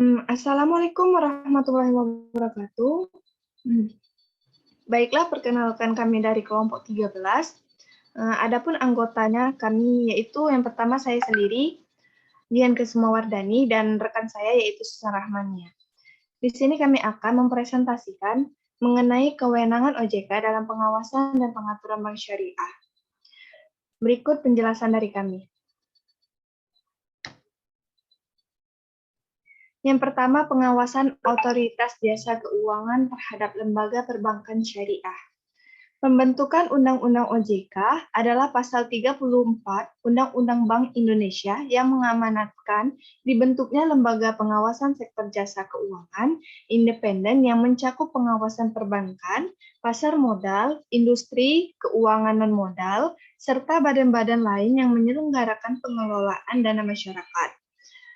Assalamualaikum warahmatullahi wabarakatuh. Baiklah, perkenalkan kami dari kelompok 13. Adapun anggotanya kami yaitu yang pertama saya sendiri, Dian Kesumawardani, dan rekan saya yaitu Susan Rahmania. Di sini kami akan mempresentasikan mengenai kewenangan OJK dalam pengawasan dan pengaturan bank syariah. Berikut penjelasan dari kami. Yang pertama, pengawasan otoritas jasa keuangan terhadap lembaga perbankan syariah. Pembentukan Undang-Undang OJK adalah pasal 34 Undang-Undang Bank Indonesia yang mengamanatkan dibentuknya lembaga pengawasan sektor jasa keuangan independen yang mencakup pengawasan perbankan, pasar modal, industri, keuangan non-modal, serta badan-badan lain yang menyelenggarakan pengelolaan dana masyarakat.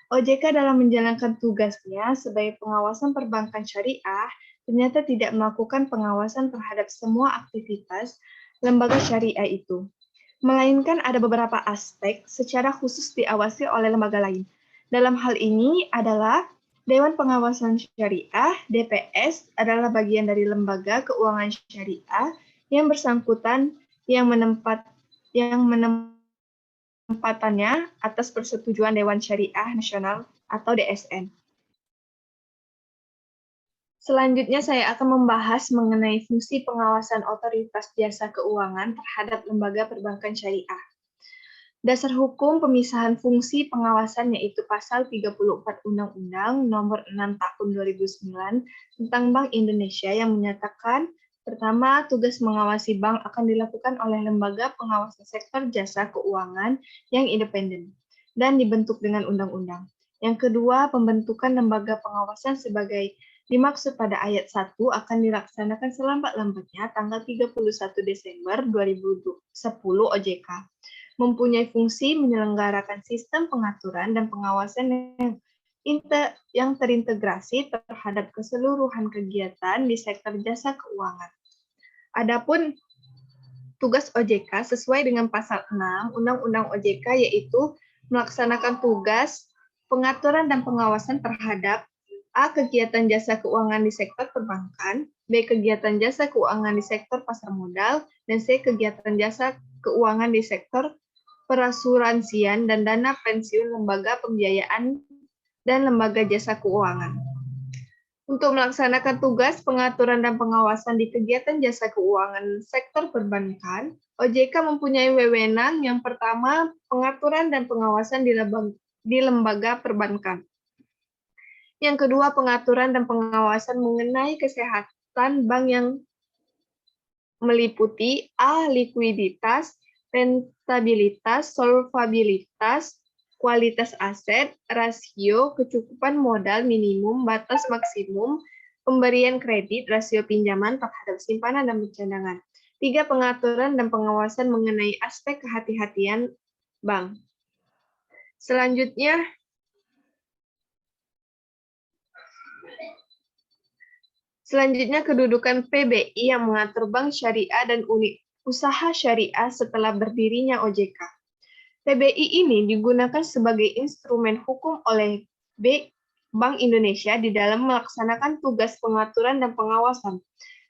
OJK dalam menjalankan tugasnya sebagai pengawasan perbankan syariah ternyata tidak melakukan pengawasan terhadap semua aktivitas lembaga syariah itu, melainkan ada beberapa aspek secara khusus diawasi oleh lembaga lain. Dalam hal ini adalah Dewan Pengawasan Syariah, DPS, adalah bagian dari lembaga keuangan syariah yang bersangkutan yang penempatannya atas persetujuan Dewan Syariah Nasional atau DSN. Selanjutnya saya akan membahas mengenai fungsi pengawasan otoritas jasa keuangan terhadap lembaga perbankan syariah. Dasar hukum pemisahan fungsi pengawasan yaitu pasal 34 Undang-Undang Nomor 6 Tahun 2009 tentang Bank Indonesia yang menyatakan, pertama, tugas mengawasi bank akan dilakukan oleh lembaga pengawasan sektor jasa keuangan yang independen dan dibentuk dengan undang-undang. Yang kedua, pembentukan lembaga pengawasan sebagai dimaksud pada ayat 1 akan dilaksanakan selambat-lambatnya tanggal 31 Desember 2010 OJK. Mempunyai fungsi menyelenggarakan sistem pengaturan dan pengawasan yang terintegrasi terhadap keseluruhan kegiatan di sektor jasa keuangan. Adapun tugas OJK sesuai dengan pasal 6 Undang-Undang OJK yaitu melaksanakan tugas pengaturan dan pengawasan terhadap A. Kegiatan jasa keuangan di sektor perbankan, B. Kegiatan jasa keuangan di sektor pasar modal, dan C. Kegiatan jasa keuangan di sektor perasuransian dan dana pensiun lembaga pembiayaan dan lembaga jasa keuangan. Untuk melaksanakan tugas pengaturan dan pengawasan di kegiatan jasa keuangan sektor perbankan, OJK mempunyai wewenang yang pertama, pengaturan dan pengawasan di lembaga perbankan. Yang kedua, pengaturan dan pengawasan mengenai kesehatan bank yang meliputi A. Likuiditas, rentabilitas, solvabilitas, kualitas aset, rasio, kecukupan modal minimum, batas maksimum, pemberian kredit, rasio pinjaman terhadap simpanan dan pencadangan. 3. Pengaturan dan pengawasan mengenai aspek kehati-hatian bank. Selanjutnya, kedudukan PBI yang mengatur bank syariah dan unit usaha syariah setelah berdirinya OJK. PBI ini digunakan sebagai instrumen hukum oleh Bank Indonesia di dalam melaksanakan tugas pengaturan dan pengawasan,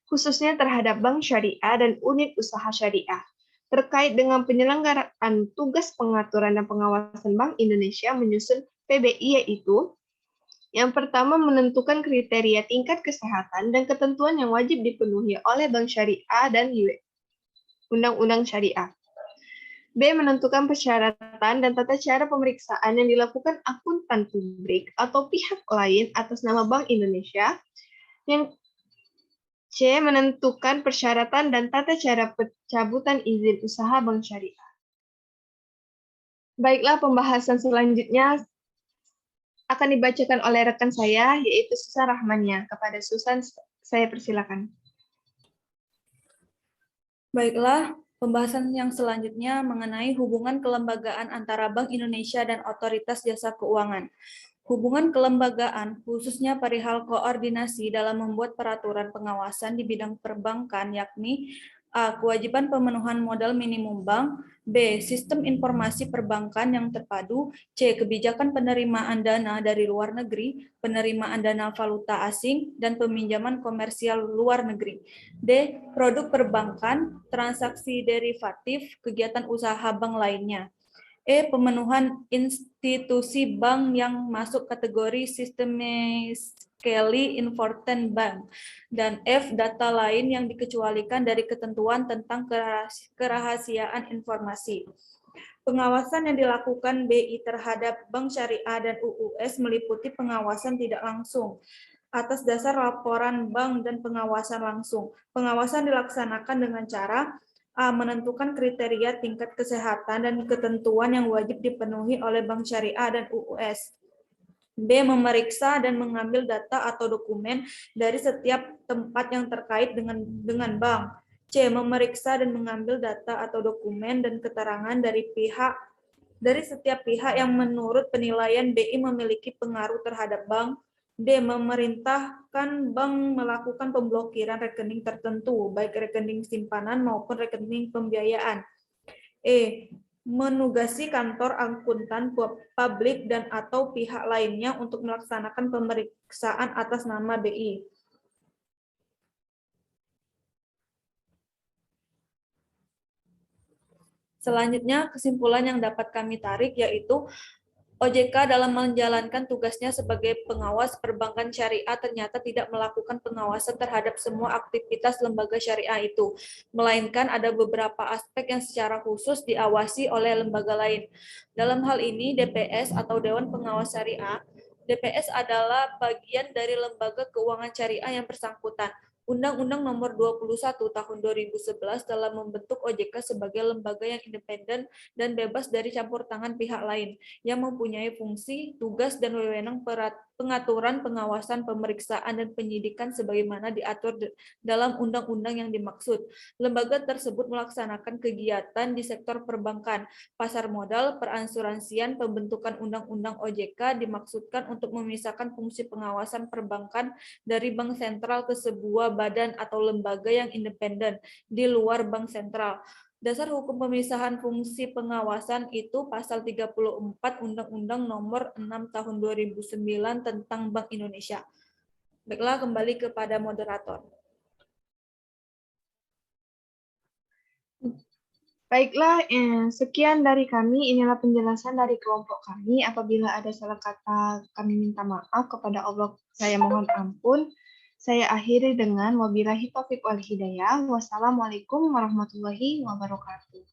khususnya terhadap bank syariah dan unit usaha syariah. Terkait dengan penyelenggaraan tugas pengaturan dan pengawasan Bank Indonesia menyusun PBI yaitu yang pertama, menentukan kriteria tingkat kesehatan dan ketentuan yang wajib dipenuhi oleh bank syariah dan undang-undang syariah. B. Menentukan persyaratan dan tata cara pemeriksaan yang dilakukan akuntan publik atau pihak lain atas nama Bank Indonesia. Yang C. Menentukan persyaratan dan tata cara pencabutan izin usaha bank syariah. Baiklah, pembahasan selanjutnya akan dibacakan oleh rekan saya, yaitu Susan Rahmania. Kepada Susan, saya persilakan. Baiklah, pembahasan yang selanjutnya mengenai hubungan kelembagaan antara Bank Indonesia dan Otoritas Jasa Keuangan. Hubungan kelembagaan, khususnya perihal koordinasi dalam membuat peraturan pengawasan di bidang perbankan, yakni A. Kewajiban pemenuhan modal minimum bank, B. Sistem informasi perbankan yang terpadu. C. Kebijakan penerimaan dana dari luar negeri, penerimaan dana valuta asing, dan peminjaman komersial luar negeri. D. Produk perbankan, transaksi derivatif, kegiatan usaha bank lainnya. E. Pemenuhan institusi bank yang masuk kategori systemically important bank. Dan F. Data lain yang dikecualikan dari ketentuan tentang kerahasiaan informasi. Pengawasan yang dilakukan BI terhadap Bank Syariah dan UUS meliputi pengawasan tidak langsung atas dasar laporan bank dan pengawasan langsung. Pengawasan dilaksanakan dengan cara A. Menentukan kriteria tingkat kesehatan dan ketentuan yang wajib dipenuhi oleh Bank Syariah dan UUS. B. Memeriksa dan mengambil data atau dokumen dari setiap tempat yang terkait dengan bank. C. Memeriksa dan mengambil data atau dokumen dan keterangan dari setiap pihak yang menurut penilaian BI memiliki pengaruh terhadap bank. D. Memerintahkan bank melakukan pemblokiran rekening tertentu, baik rekening simpanan maupun rekening pembiayaan. E. Menugasi kantor akuntan publik dan atau pihak lainnya untuk melaksanakan pemeriksaan atas nama BI. Selanjutnya, kesimpulan yang dapat kami tarik yaitu OJK dalam menjalankan tugasnya sebagai pengawas perbankan syariah ternyata tidak melakukan pengawasan terhadap semua aktivitas lembaga syariah itu, melainkan ada beberapa aspek yang secara khusus diawasi oleh lembaga lain. Dalam hal ini, DPS atau Dewan Pengawas Syariah, DPS adalah bagian dari lembaga keuangan syariah yang bersangkutan. Undang-Undang Nomor 21 Tahun 2011 dalam membentuk OJK sebagai lembaga yang independen dan bebas dari campur tangan pihak lain, yang mempunyai fungsi, tugas, dan wewenang pengaturan, pengawasan, pemeriksaan, dan penyidikan sebagaimana diatur dalam undang-undang yang dimaksud. Lembaga tersebut melaksanakan kegiatan di sektor perbankan, pasar modal, peransuransian. Pembentukan undang-undang OJK dimaksudkan untuk memisahkan fungsi pengawasan perbankan dari bank sentral ke sebuah badan atau lembaga yang independen di luar bank sentral. Dasar hukum pemisahan fungsi pengawasan itu pasal 34 Undang-Undang Nomor 6 Tahun 2009 tentang Bank Indonesia. Baiklah, kembali kepada moderator. Baiklah, sekian dari kami. Inilah penjelasan dari kelompok kami. Apabila ada salah kata, kami minta maaf kepada Allah. Saya mohon ampun. Saya akhiri dengan wabillahi taufiq wal hidayah. Wassalamualaikum warahmatullahi wabarakatuh.